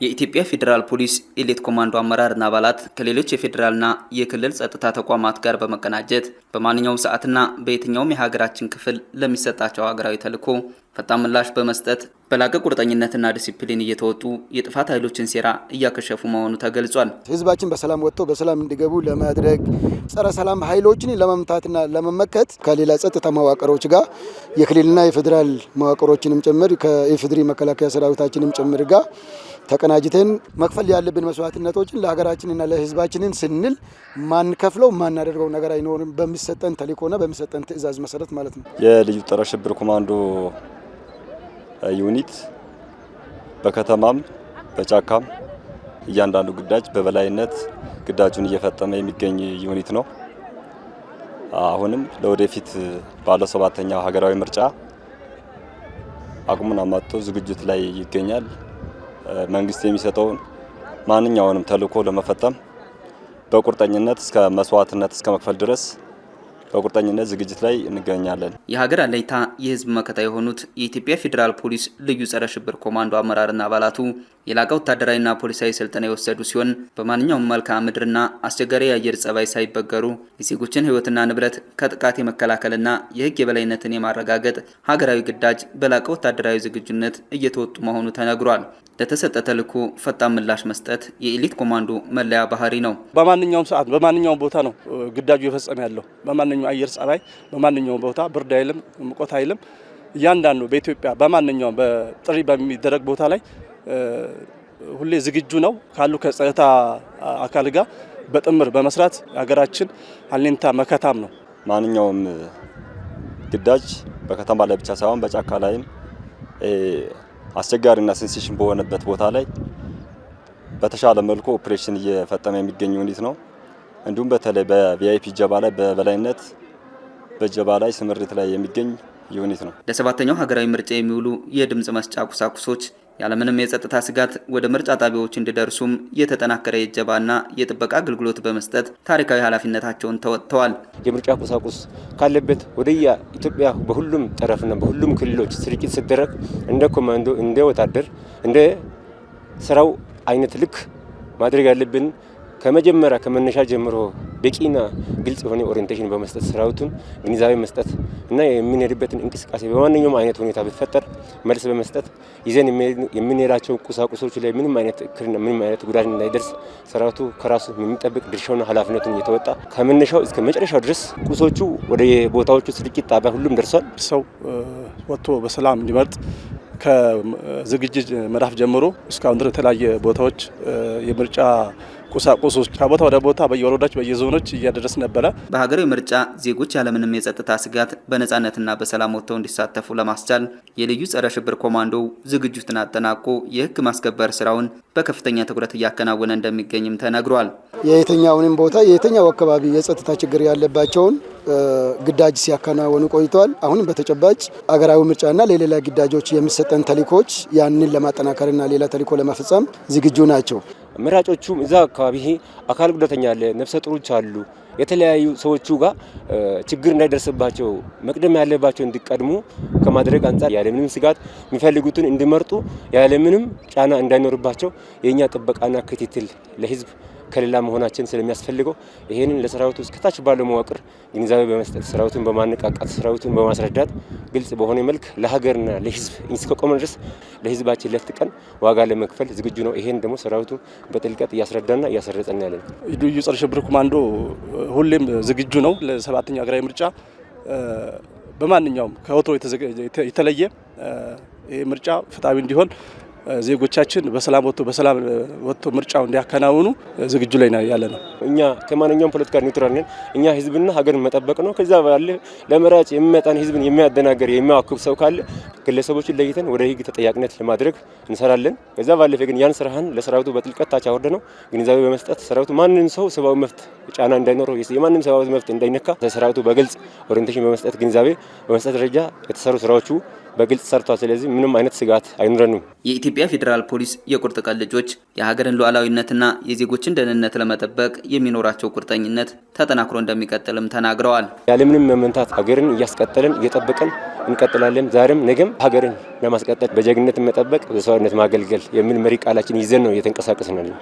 የኢትዮጵያ ፌዴራል ፖሊስ ኤሊት ኮማንዶ አመራርና አባላት ከሌሎች የፌዴራልና የክልል ጸጥታ ተቋማት ጋር በመቀናጀት በማንኛውም ሰዓትና በየትኛውም የሀገራችን ክፍል ለሚሰጣቸው ሀገራዊ ተልዕኮ ፈጣን ምላሽ በመስጠት በላቀ ቁርጠኝነትና ዲሲፕሊን እየተወጡ የጥፋት ኃይሎችን ሴራ እያከሸፉ መሆኑ ተገልጿል። ህዝባችን በሰላም ወጥቶ በሰላም እንዲገቡ ለማድረግ ጸረ ሰላም ኃይሎችን ለመምታትና ለመመከት ከሌላ ጸጥታ መዋቅሮች ጋር የክልልና የፌዴራል መዋቅሮችንም ጭምር ከኢፌዴሪ መከላከያ ሰራዊታችንም ጭምር ጋር ተቀናጅተን መክፈል ያለብን መስዋዕትነቶችን ለሀገራችንና ለህዝባችንን ስንል ማንከፍለው ማናደርገው ነገር አይኖርም። በሚሰጠን ተልዕኮና በሚሰጠን ትዕዛዝ መሰረት ማለት ነው። የልዩ ጸረ ሽብር ኮማንዶ ዩኒት በከተማም በጫካም እያንዳንዱ ግዳጅ በበላይነት ግዳጁን እየፈጸመ የሚገኝ ዩኒት ነው። አሁንም ለወደፊት ባለ 7ኛው ሀገራዊ ምርጫ አቅሙን አሟጦ ዝግጅት ላይ ይገኛል። መንግስት የሚሰጠውን ማንኛውንም ተልዕኮ ለመፈጸም በቁርጠኝነት እስከ መስዋዕትነት እስከ መክፈል ድረስ በቁርጠኝነት ዝግጅት ላይ እንገኛለን። የሀገር አለኝታ የህዝብ መከታ የሆኑት የኢትዮጵያ ፌዴራል ፖሊስ ልዩ ጸረ ሽብር ኮማንዶ አመራርና አባላቱ የላቀ ወታደራዊና ፖሊሳዊ ስልጠና የወሰዱ ሲሆን በማንኛውም መልክዓ ምድርና አስቸጋሪ የአየር ጸባይ ሳይበገሩ የዜጎችን ህይወትና ንብረት ከጥቃት የመከላከልና የህግ የበላይነትን የማረጋገጥ ሀገራዊ ግዳጅ በላቀ ወታደራዊ ዝግጁነት እየተወጡ መሆኑ ተነግሯል። ለተሰጠ ተልዕኮ ፈጣን ምላሽ መስጠት የኤሊት ኮማንዶ መለያ ባህሪ ነው። በማንኛውም ሰዓት በማንኛውም ቦታ ነው ግዳጁ የፈጸመ ያለው። በማንኛውም አየር ጸባይ በማንኛውም ቦታ ብርድ አይልም ሙቀት አይልም። እያንዳንዱ በኢትዮጵያ በማንኛውም በጥሪ በሚደረግ ቦታ ላይ ሁሌ ዝግጁ ነው። ካሉ ከጸጥታ አካል ጋር በጥምር በመስራት ሀገራችን አለኝታ መከታም ነው። ማንኛውም ግዳጅ በከተማ ላይ ብቻ ሳይሆን በጫካ ላይም አስቸጋሪና ሴንሴሽን በሆነበት ቦታ ላይ በተሻለ መልኩ ኦፕሬሽን እየፈጸመ የሚገኝ ዩኒት ነው። እንዲሁም በተለይ በቪአይፒ ጀባ ላይ በበላይነት በጀባ ላይ ስምሪት ላይ የሚገኝ ዩኒት ነው። ለ7ኛው ሀገራዊ ምርጫ የሚውሉ የድምጽ መስጫ ቁሳቁሶች ያለምንም የጸጥታ ስጋት ወደ ምርጫ ጣቢያዎች እንዲደርሱም የተጠናከረ የጀባና የጥበቃ አገልግሎት በመስጠት ታሪካዊ ኃላፊነታቸውን ተወጥተዋል። የምርጫ ቁሳቁስ ካለበት ወደያ ኢትዮጵያ በሁሉም ጠረፍና በሁሉም ክልሎች ስርጭት ሲደረግ እንደ ኮማንዶ እንደ ወታደር እንደ ስራው አይነት ልክ ማድረግ ያለብን ከመጀመሪያ ከመነሻ ጀምሮ በቂና ግልጽ የሆነ ኦሪንቴሽን በመስጠት ሰራዊቱን ግንዛቤ መስጠት እና የምንሄድበትን እንቅስቃሴ በማንኛውም አይነት ሁኔታ ቢፈጠር መልስ በመስጠት ይዘን የምንሄዳቸው ቁሳቁሶች ላይ ምንም አይነት እክልና ምንም አይነት ጉዳት እንዳይደርስ ሰራዊቱ ከራሱ የሚጠብቅ ድርሻውና ኃላፊነቱን እየተወጣ ከመነሻው እስከ መጨረሻው ድረስ ቁሶቹ ወደ ቦታዎቹ ስርጭት ጣቢያ ሁሉም ደርሷል። ሰው ወጥቶ በሰላም እንዲመርጥ ከዝግጅት ምዕራፍ ጀምሮ እስካሁን ድረስ የተለያየ ቦታዎች የምርጫ ቁሳቁሶች ከቦታ ወደ ቦታ በየወረዳዎች በየዞኖች እያደረስ ነበረ። በሀገራዊ ምርጫ ዜጎች ያለምንም የጸጥታ ስጋት በነጻነትና በሰላም ወጥተው እንዲሳተፉ ለማስቻል የልዩ ጸረ ሽብር ኮማንዶ ዝግጅቱን አጠናቆ የህግ ማስከበር ስራውን በከፍተኛ ትኩረት እያከናወነ እንደሚገኝም ተነግሯል። የየትኛውንም ቦታ የየትኛው አካባቢ የጸጥታ ችግር ያለባቸውን ግዳጅ ሲያከናወኑ ቆይተዋል። አሁንም በተጨባጭ አገራዊ ምርጫና ለሌላ ግዳጆች የሚሰጠን ተልዕኮች ያንን ለማጠናከርና ሌላ ተልዕኮ ለመፈጸም ዝግጁ ናቸው። መራጮቹም እዛ አካባቢ አካል ጉዳተኛ አለ፣ ነፍሰ ጡሮች አሉ። የተለያዩ ሰዎቹ ጋር ችግር እንዳይደርስባቸው መቅደም ያለባቸው እንዲቀድሙ ከማድረግ አንጻር ያለምንም ስጋት የሚፈልጉትን እንዲመርጡ ያለምንም ጫና እንዳይኖርባቸው የኛ ጥበቃና ክትትል ለህዝብ ከሌላ መሆናችን ስለሚያስፈልገው ይሄንን ለሰራዊቱ እስከታች ባለው መዋቅር ግንዛቤ በመስጠት ሰራዊቱን በማነቃቃት ሰራዊቱን በማስረዳት ግልጽ በሆነ መልክ ለሀገርና ለህዝብ እስከቆመ ድረስ ለህዝባችን ለፍት ቀን ዋጋ ለመክፈል ዝግጁ ነው። ይሄን ደግሞ ሰራዊቱ በጥልቀት እያስረዳና እያሰረጸና ያለ ነው። ልዩ ጸረ ሽብር ኮማንዶ ሁሌም ዝግጁ ነው። ለ7ኛው ሀገራዊ ምርጫ በማንኛውም ከወትሮ የተለየ ምርጫ ፍትሃዊ እንዲሆን ዜጎቻችን በሰላም ወጥቶ ምርጫው እንዲያከናውኑ ዝግጁ ላይ ያለ ነው። እኛ ከማንኛውም ፖለቲካ ኒውትራል ነን። እኛ ህዝብና ሀገርን መጠበቅ ነው። ከዛ ባለ ለመራጭ የሚመጣን ህዝብን የሚያደናገር የሚያዋክብ ሰው ካለ ግለሰቦችን ለይተን ወደ ህግ ተጠያቂነት ለማድረግ እንሰራለን። ከዛ ባለፈ ግን ያን ስራህን ለሰራዊቱ በጥልቀት ታች አወርደ ነው ግንዛቤ በመስጠት ሰራዊቱ ማንንም ሰው ሰብአዊ መብት ጫና እንዳይኖረው የማንንም ሰብአዊ መብት እንዳይነካ ሰራዊቱ በግልጽ ኦሪንቴሽን በመስጠት ግንዛቤ በመስጠት ደረጃ የተሰሩ ስራዎቹ በግልጽ ሰርቷል። ስለዚህ ምንም አይነት ስጋት አይኖረንም። የኢትዮጵያ ፌዴራል ፖሊስ የቁርጥ ቀን ልጆች የሀገርን ሉዓላዊነትና የዜጎችን ደህንነት ለመጠበቅ የሚኖራቸው ቁርጠኝነት ተጠናክሮ እንደሚቀጥልም ተናግረዋል። ያለምንም መመንታት ሀገርን እያስቀጠልን እየጠበቀን እንቀጥላለን። ዛሬም ነገም ሀገርን ለማስቀጠል በጀግንነት መጠበቅ በሰውነት ማገልገል የሚል መሪ ቃላችን ይዘን ነው እየተንቀሳቀስን ያለው።